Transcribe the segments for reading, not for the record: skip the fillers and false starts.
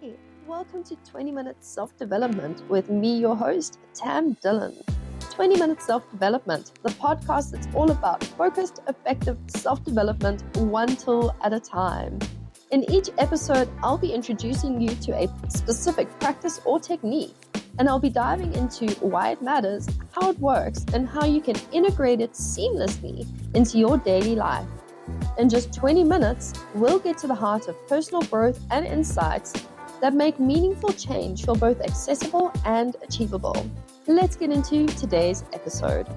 Hey, welcome to 20 Minutes Self-Development with me, your host, Tam Dillon. 20 Minutes Self-Development, the podcast that's all about focused, effective self-development, one tool at a time. In each episode, I'll be introducing you to a specific practice or technique, and I'll be diving into why it matters, how it works, and how you can integrate it seamlessly into your daily life. In just 20 minutes, we'll get to the heart of personal growth and insights that make meaningful change feel both accessible and achievable. Let's get into today's episode.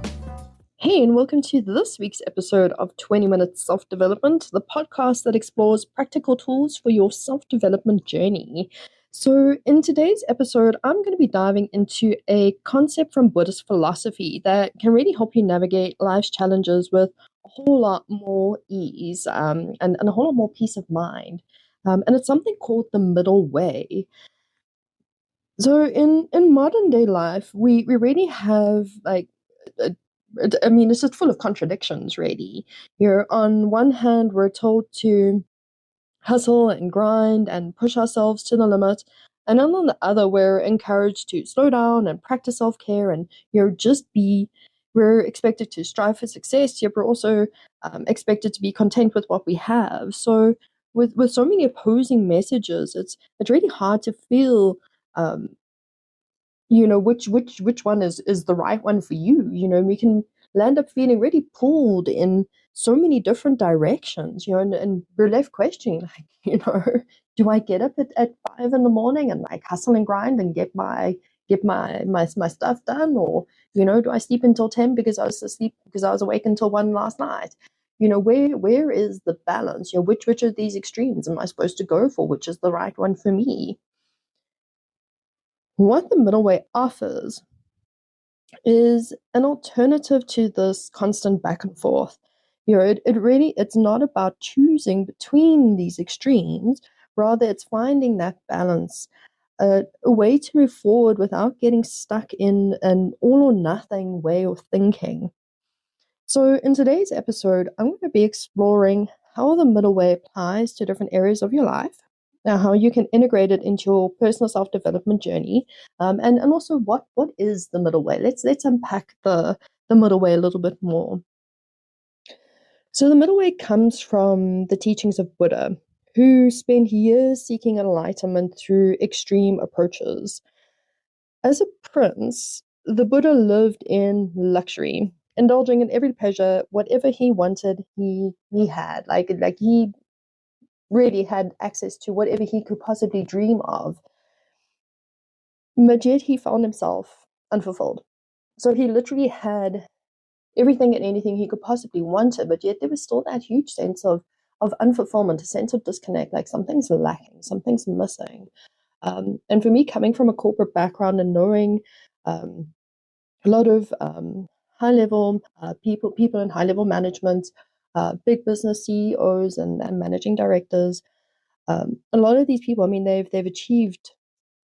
Hey, and welcome to this week's episode of 20 Minutes Self-Development, the podcast that explores practical tools for your self-development journey. So in today's episode, I'm going to be diving into a concept from Buddhist philosophy that can really help you navigate life's challenges with a whole lot more ease and a whole lot more peace of mind. And it's something called the middle way. So in modern day life, we really have it's just full of contradictions, really. On one hand, we're told to hustle and grind and push ourselves to the limit. And then on the other, we're encouraged to slow down and practice self-care and, we're expected to strive for success, yet we're also expected to be content with what we have. So with so many opposing messages, it's really hard to feel, which one is the right one for you. We can land up feeling really pulled in so many different directions, and we're left questioning, do I get up at 5 in the morning and hustle and grind and get my stuff done, or do I sleep until 10 because I was awake until 1 last night? Where is the balance? Which of these extremes am I supposed to go for? Which is the right one for me? What the middle way offers is an alternative to this constant back and forth. It's not about choosing between these extremes. Rather, it's finding that balance, a way to move forward without getting stuck in an all or nothing way of thinking. So in today's episode, I'm going to be exploring how the middle way applies to different areas of your life, how you can integrate it into your personal self-development journey, and also what is the middle way. Let's unpack the middle way a little bit more. So the middle way comes from the teachings of Buddha, who spent years seeking enlightenment through extreme approaches. As a prince, the Buddha lived in luxury, indulging in every pleasure. Whatever he wanted, he had. Like he really had access to whatever he could possibly dream of. But yet he found himself unfulfilled. So he literally had everything and anything he could possibly wanted, but yet there was still that huge sense of unfulfillment, a sense of disconnect, like something's lacking, something's missing. And for me, coming from a corporate background and knowing a lot of high-level people in high-level management, big business CEOs and managing directors, a lot of these people, they've achieved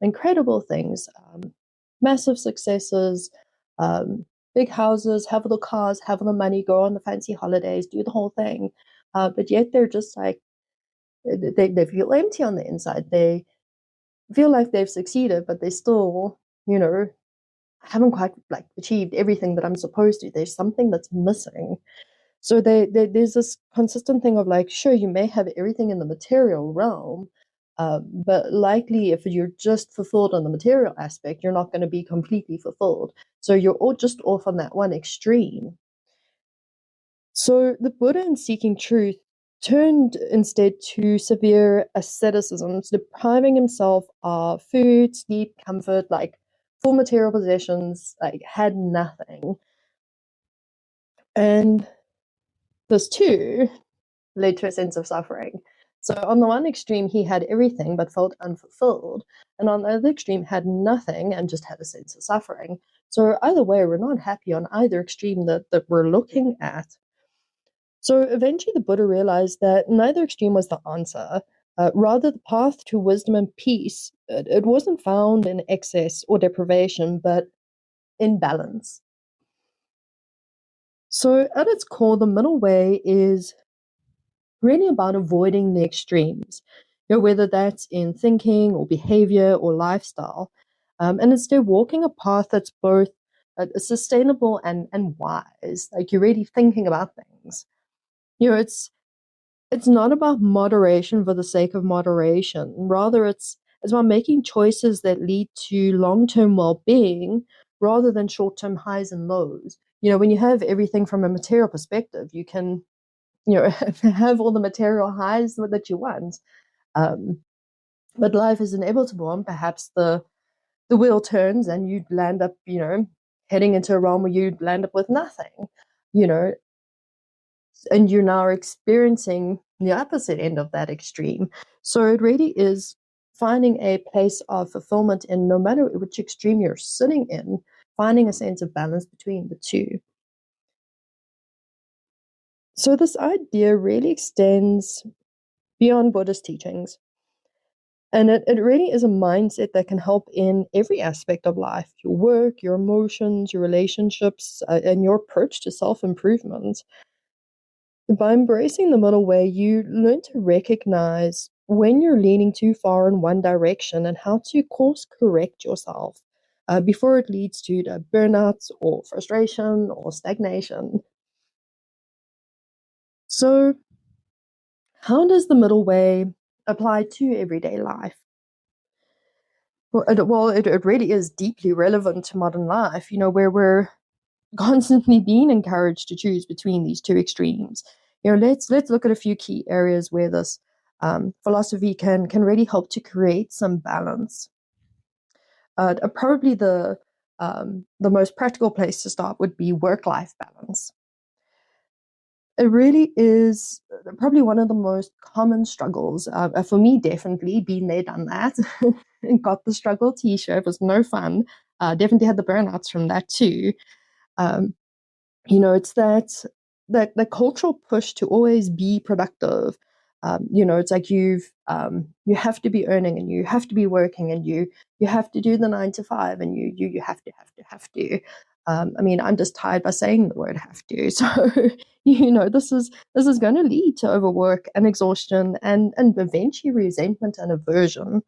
incredible things, massive successes, big houses, have all the cars, have all the money, go on the fancy holidays, do the whole thing. But yet they're just they feel empty on the inside. They feel like they've succeeded, but they still, haven't quite achieved everything that I'm supposed to. There's something that's missing. So there's this consistent thing of sure, you may have everything in the material realm, but likely if you're just fulfilled on the material aspect, you're not going to be completely fulfilled. So you're all just off on that one extreme. So the Buddha, in seeking truth, turned instead to severe asceticism, depriving himself of food, sleep, comfort, full material possessions, had nothing. And this too led to a sense of suffering. So on the one extreme, he had everything but felt unfulfilled. And on the other extreme, had nothing and just had a sense of suffering. So either way, we're not happy on either extreme that we're looking at. So eventually the Buddha realized that neither extreme was the answer. Rather, the path to wisdom and peace, it wasn't found in excess or deprivation, but in balance. So at its core, the middle way is really about avoiding the extremes. whether that's in thinking or behavior or lifestyle. And instead walking a path that's both sustainable and wise. Like you're really thinking about things. It's not about moderation for the sake of moderation. Rather, it's about making choices that lead to long-term well-being rather than short-term highs and lows. When you have everything from a material perspective, you can, have all the material highs that you want. But life is inevitable, and perhaps the wheel turns and you'd land up, heading into a realm where you'd land up with nothing, you know, and you're now experiencing the opposite end of that extreme. So it really is finding a place of fulfillment in no matter which extreme you're sitting in, finding a sense of balance between the two. So this idea really extends beyond Buddhist teachings. And it really is a mindset that can help in every aspect of life, your work, your emotions, your relationships, and your approach to self-improvement. By embracing the middle way, you learn to recognize when you're leaning too far in one direction and how to course correct yourself before it leads to burnout or frustration or stagnation. So, how does the middle way apply to everyday life? Well, it really is deeply relevant to modern life, where we're constantly being encouraged to choose between these two extremes. Let's look at a few key areas where this philosophy can really help to create some balance. Probably the most practical place to start would be work-life balance. It really is probably one of the most common struggles. For me, definitely, been there, done that. And got the struggle t-shirt. It was no fun. Definitely had the burnouts from that too. Um, it's that cultural push to always be productive. It's like you have to be earning and you have to be working and you have to do the 9 to 5 and you have to. I'm just tired by saying the word have to. So, this is going to lead to overwork and exhaustion and eventually resentment and aversion.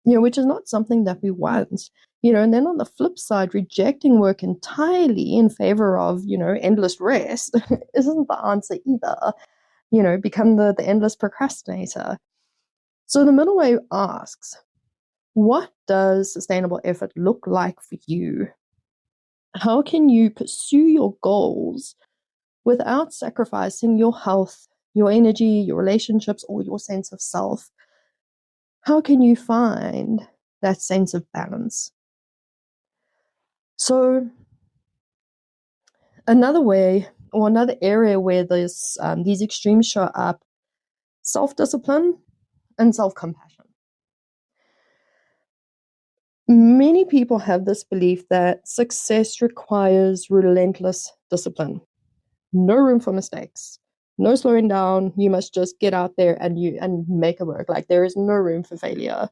Which is not something that we want. And then on the flip side, rejecting work entirely in favor of, endless rest isn't the answer either. Become the endless procrastinator. So the middle way asks, what does sustainable effort look like for you? How can you pursue your goals without sacrificing your health, your energy, your relationships, or your sense of self? How can you find that sense of balance? So another way or another area where these extremes show up, self-discipline and self-compassion. Many people have this belief that success requires relentless discipline. No room for mistakes. No slowing down. You must just get out there and make it work. Like there is no room for failure.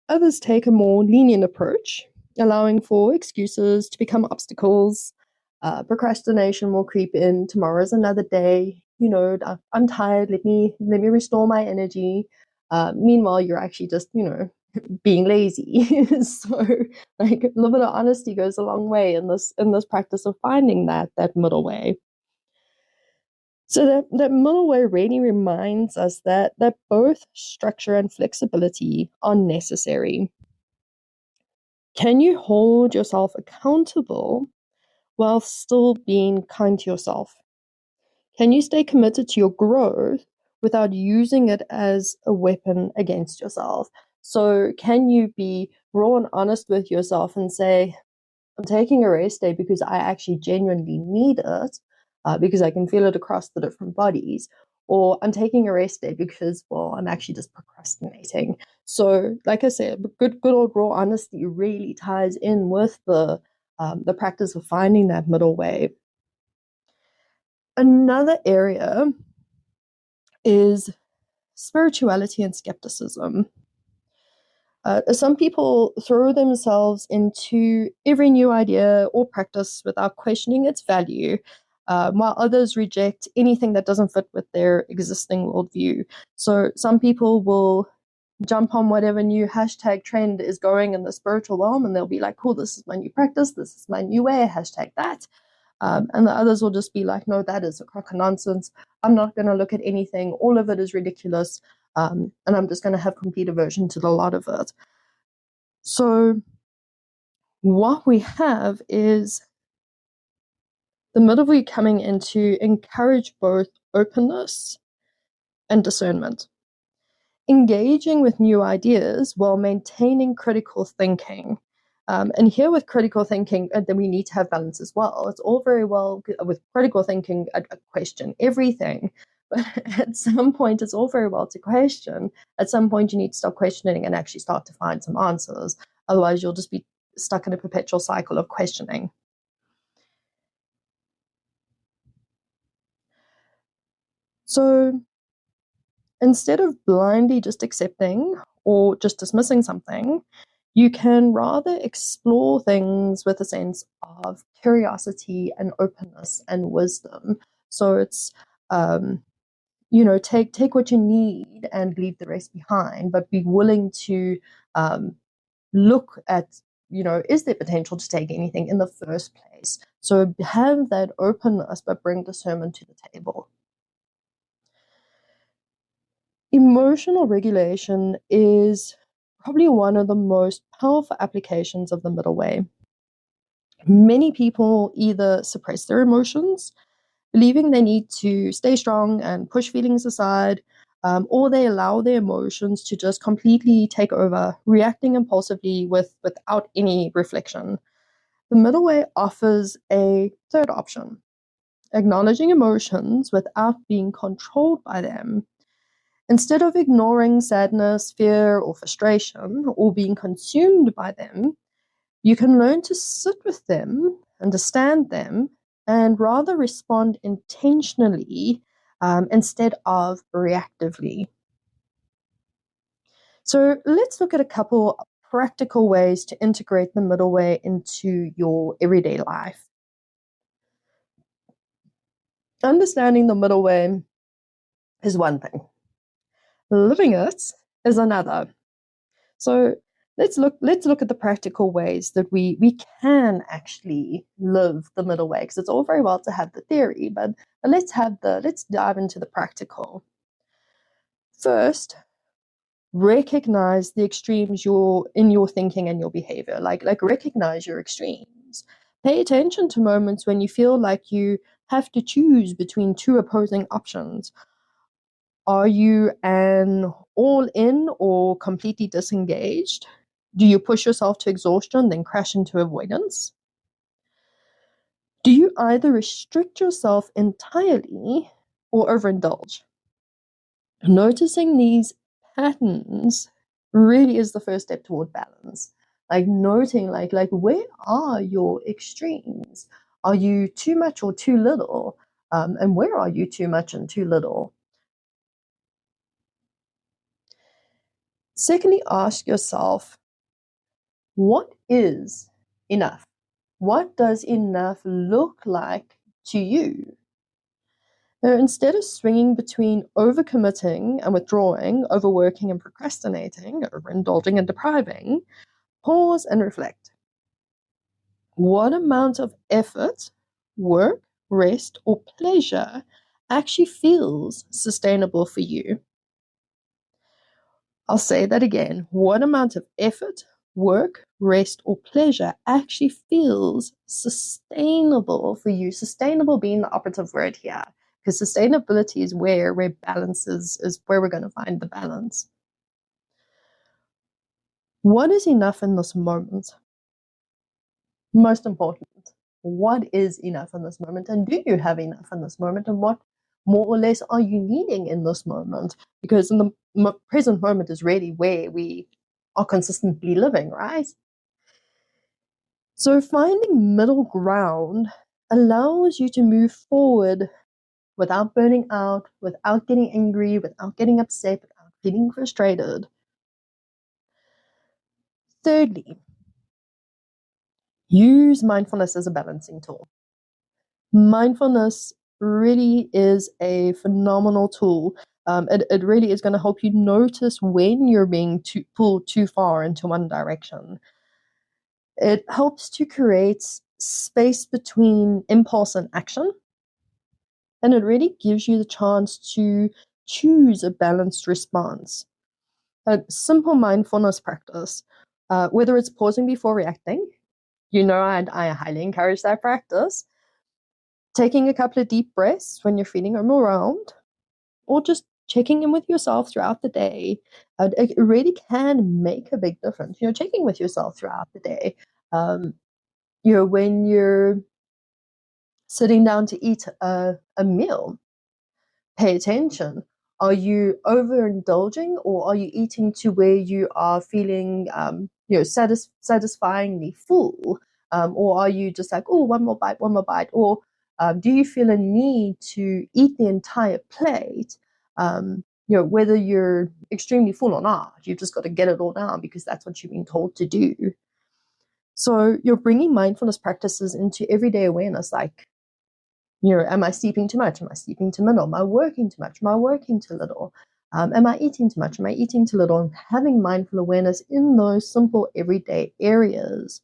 Others take a more lenient approach, allowing for excuses to become obstacles. Procrastination will creep in. Tomorrow's another day. I'm tired. Let me restore my energy. Meanwhile, you're actually just, being lazy. So, like a little bit of honesty goes a long way in this practice of finding that middle way. So that middle way really reminds us that both structure and flexibility are necessary. Can you hold yourself accountable while still being kind to yourself? Can you stay committed to your growth without using it as a weapon against yourself? So can you be raw and honest with yourself and say, I'm taking a rest day because I actually genuinely need it, because I can feel it across the different bodies, or I'm taking a rest day because, well, I'm actually just procrastinating. So, like I said, good old raw honesty really ties in with the practice of finding that middle way. Another area is spirituality and skepticism. Some people throw themselves into every new idea or practice without questioning its value. while others reject anything that doesn't fit with their existing worldview. So some people will jump on whatever new hashtag trend is going in the spiritual realm, and they'll be like, cool, this is my new practice, this is my new way, hashtag that. And the others will just be like, no, that is a crock of nonsense. I'm not going to look at anything. All of it is ridiculous. And I'm just going to have complete aversion to a lot of it. So what we have is the middle way coming in to encourage both openness and discernment, engaging with new ideas while maintaining critical thinking. And here with critical thinking, then we need to have balance as well. It's all very well with critical thinking, a question everything. But at some point, it's all very well to question. At some point, you need to stop questioning and actually start to find some answers. Otherwise, you'll just be stuck in a perpetual cycle of questioning. So instead of blindly just accepting or just dismissing something, you can rather explore things with a sense of curiosity and openness and wisdom. So it's, take what you need and leave the rest behind, but be willing to look at, is there potential to take anything in the first place? So have that openness, but bring discernment to the table. Emotional regulation is probably one of the most powerful applications of the middle way. Many people either suppress their emotions, believing they need to stay strong and push feelings aside, or they allow their emotions to just completely take over, reacting impulsively without any reflection. The middle way offers a third option, acknowledging emotions without being controlled by them. Instead of ignoring sadness, fear, or frustration, or being consumed by them, you can learn to sit with them, understand them, and rather respond intentionally instead of reactively. So let's look at a couple of practical ways to integrate the middle way into your everyday life. Understanding the middle way is one thing. Living it is another. So let's look at the practical ways that we can actually live the middle way, because it's all very well to have the theory, but let's dive into the practical. First, recognize the extremes in your thinking and your behavior. Like recognize your extremes. Pay attention to moments when you feel like you have to choose between two opposing options. Are you an all-in or completely disengaged? Do you push yourself to exhaustion, then crash into avoidance? Do you either restrict yourself entirely or overindulge? Noticing these patterns really is the first step toward balance. Like noting, like where are your extremes? Are you too much or too little? And where are you too much and too little? Secondly, ask yourself, what is enough? What does enough look like to you? Now, instead of swinging between overcommitting and withdrawing, overworking and procrastinating, overindulging and depriving, pause and reflect. What amount of effort, work, rest, or pleasure actually feels sustainable for you? I'll say that again. What amount of effort, work, rest, or pleasure actually feels sustainable for you? Sustainable being the operative word here, because sustainability is where balance is where we're going to find the balance. What is enough in this moment? Most important, what is enough in this moment? And do you have enough in this moment? And what more or less are you needing in this moment? Because in the present moment is really where we are consistently living, right? So finding middle ground allows you to move forward without burning out, without getting angry, without getting upset, without feeling frustrated. Thirdly, use mindfulness as a balancing tool. Mindfulness really is a phenomenal tool. It really is going to help you notice when you're being pulled too far into one direction. It helps to create space between impulse and action, and it really gives you the chance to choose a balanced response. A simple mindfulness practice, whether it's pausing before reacting, I highly encourage that practice, taking a couple of deep breaths when you're feeling overwhelmed, or just checking in with yourself throughout the day. It really can make a big difference. Checking with yourself throughout the day. When you're sitting down to eat a meal, pay attention. Are you overindulging, or are you eating to where you are feeling, satisfyingly full? Or are you just like, oh, one more bite? Or do you feel a need to eat the entire plate? Whether you're extremely full or not, you've just got to get it all down because that's what you've been told to do. So you're bringing mindfulness practices into everyday awareness, like, am I sleeping too much? Am I sleeping too little? Am I working too much? Am I working too little? Am I eating too much? Am I eating too little? And having mindful awareness in those simple everyday areas.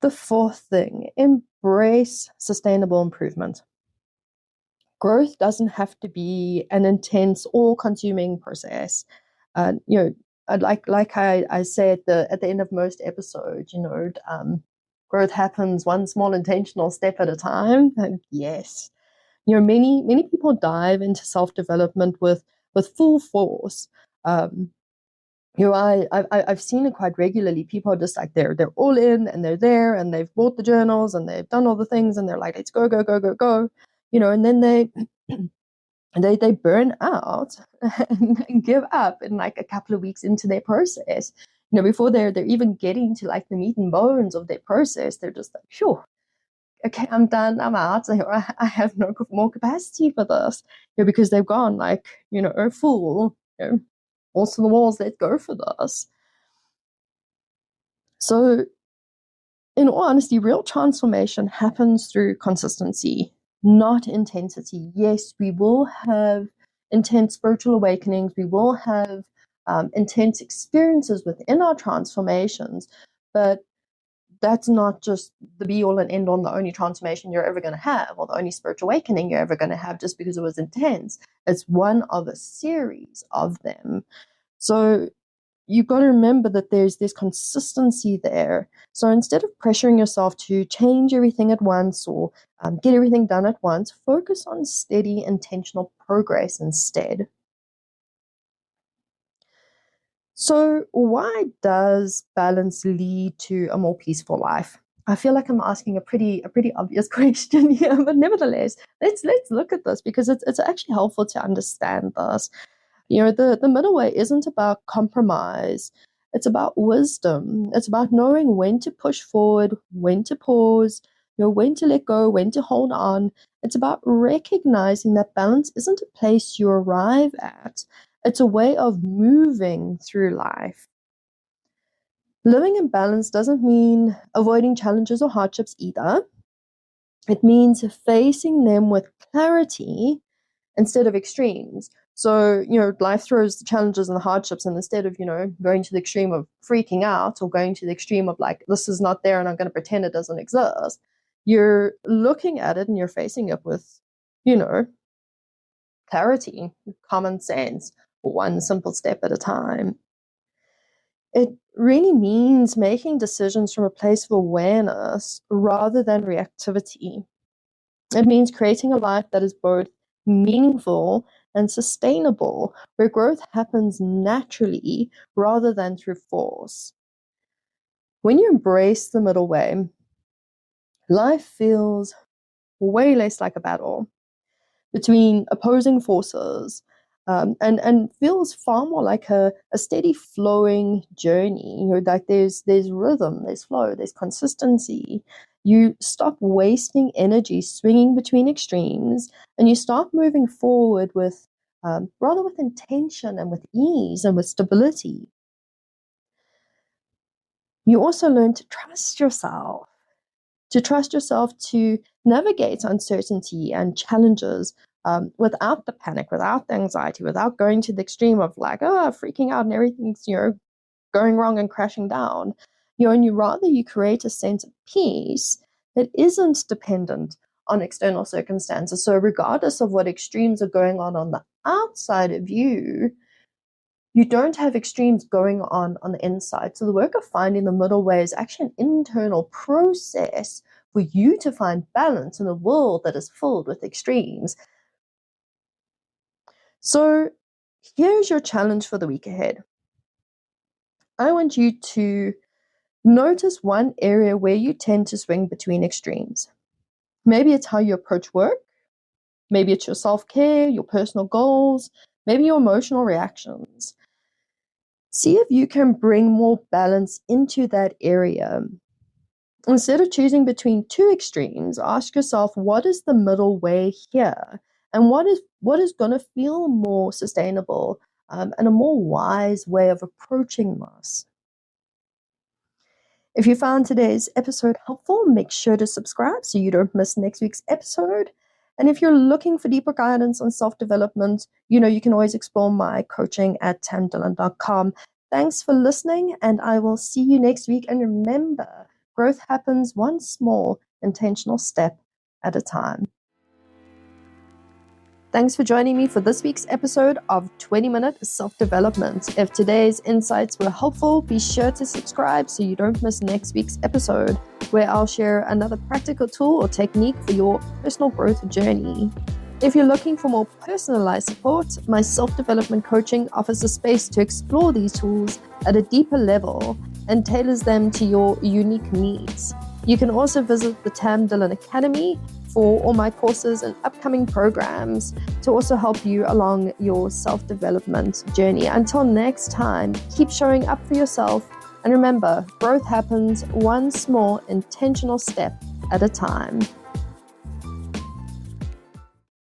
The fourth thing, embrace sustainable improvement. Growth doesn't have to be an intense, all-consuming process. Like I say at the end of most episodes, growth happens one small intentional step at a time. And yes, many people dive into self-development with full force. I've seen it quite regularly. People are just like they're all in and they're there and they've bought the journals and they've done all the things and they're like, let's go, and then they burn out and give up in like a couple of weeks into their process. Before they're even getting to like the meat and bones of their process, they're just like, sure, okay, I'm done, I'm out. I have no more capacity for this, because they've gone like, full, balls to the walls, let's go for this. So in all honesty, real transformation happens through consistency, not intensity. Yes, we will have intense spiritual awakenings. We will have intense experiences within our transformations, but that's not just the be all and end all, the only transformation you're ever going to have, or the only spiritual awakening you're ever going to have just because it was intense. It's one of a series of them. So you've got to remember that there's this consistency there. So instead of pressuring yourself to change everything at once or get everything done at once, focus on steady, intentional progress instead. So why does balance lead to a more peaceful life? I feel like I'm asking a pretty obvious question here, but nevertheless, let's look at this because it's actually helpful to understand this. The middle way isn't about compromise. It's about wisdom. It's about knowing when to push forward, when to pause, when to let go, when to hold on. It's about recognizing that balance isn't a place you arrive at. It's a way of moving through life. Living in balance doesn't mean avoiding challenges or hardships either. It means facing them with clarity instead of extremes. So, life throws the challenges and the hardships, and instead of, going to the extreme of freaking out or going to the extreme of like, this is not there and I'm going to pretend it doesn't exist, you're looking at it and you're facing it with, clarity, common sense, one simple step at a time. It really means making decisions from a place of awareness rather than reactivity. It means creating a life that is both meaningful and sustainable, where growth happens naturally rather than through force. When you embrace the middle way, life feels way less like a battle between opposing forces, and feels far more like a steady flowing journey. Like there's rhythm, there's flow, there's consistency. You stop wasting energy swinging between extremes, and you start moving forward with rather with intention and with ease and with stability. You also learn to trust yourself, to trust yourself to navigate uncertainty and challenges without the panic, without the anxiety, without going to the extreme of like, freaking out and everything's, going wrong and crashing down. And you create a sense of peace that isn't dependent on external circumstances. So regardless of what extremes are going on the outside of you, you don't have extremes going on the inside. So the work of finding the middle way is actually an internal process for you to find balance in a world that is filled with extremes. So here's your challenge for the week ahead. I want you to notice one area where you tend to swing between extremes. Maybe it's how you approach work. Maybe it's your self-care, your personal goals, maybe your emotional reactions. See if you can bring more balance into that area. Instead of choosing between two extremes, ask yourself, what is the middle way here? And what is going to feel more sustainable and a more wise way of approaching this? If you found today's episode helpful, make sure to subscribe so you don't miss next week's episode. And if you're looking for deeper guidance on self-development, you can always explore my coaching at tamdillon.com. Thanks for listening, and I will see you next week. And remember, growth happens one small, intentional step at a time. Thanks for joining me for this week's episode of 20-Minute Self-Development. If today's insights were helpful, be sure to subscribe so you don't miss next week's episode, where I'll share another practical tool or technique for your personal growth journey. If you're looking for more personalized support, my self-development coaching offers a space to explore these tools at a deeper level and tailors them to your unique needs. You can also visit the Tam Dillon Academy for all my courses and upcoming programs to also help you along your self-development journey. Until next time, keep showing up for yourself, and remember, growth happens one small intentional step at a time.